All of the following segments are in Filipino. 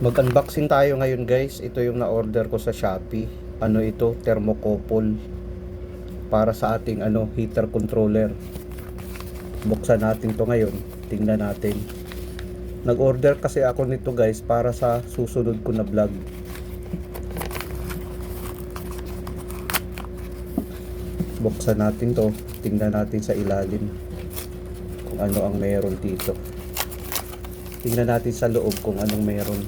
Mag-unboxing tayo ngayon guys. Ito yung na-order ko sa Shopee. Ano ito? Thermocouple. Para sa ating heater controller. Buksan natin to ngayon. Tingnan natin. Nag-order kasi ako nito guys para sa susunod ko na vlog. Buksan natin to. Tingnan natin sa ilalim kung ano ang meron dito. Tingnan natin sa loob kung anong meron.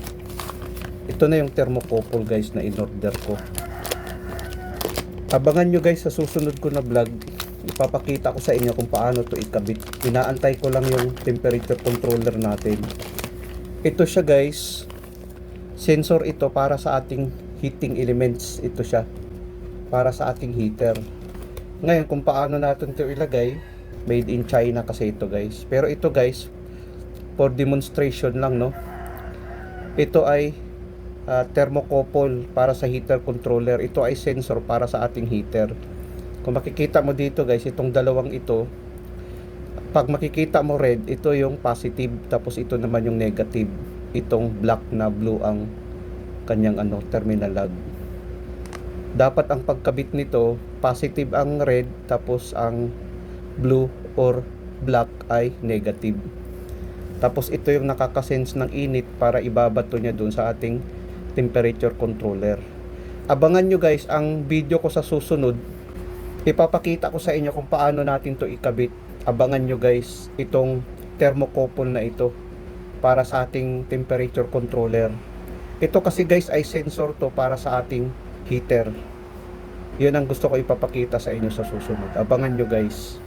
Ito na yung thermocouple guys na in-order ko. Abangan nyo guys sa susunod ko na vlog. Ipapakita ko sa inyo kung paano to ikabit. Inaantay ko lang yung temperature controller natin. Ito siya guys. Sensor ito para sa ating heating elements. Ito siya. Para sa ating heater. Ngayon kung paano natin ito ilagay. Made in China kasi ito guys. Pero ito guys, for demonstration lang no. Ito ay thermocouple para sa heater controller. Ito ay sensor para sa ating heater. Kung makikita mo dito guys, itong dalawang ito, pag makikita mo red, ito yung positive, tapos ito naman yung negative. Itong black na blue ang kanyang terminal lug. Dapat ang pagkabit nito, positive ang red, tapos ang blue or black ay negative. Tapos ito yung nakakasense ng init para ibabato niya dun sa ating temperature controller. Abangan nyo guys ang video ko sa susunod. Ipapakita ko sa inyo kung paano natin to ikabit. Abangan nyo guys itong thermocouple na ito para sa ating temperature controller. Ito kasi guys ay sensor to para sa ating heater. Yun ang gusto ko ipapakita sa inyo sa susunod. Abangan nyo guys.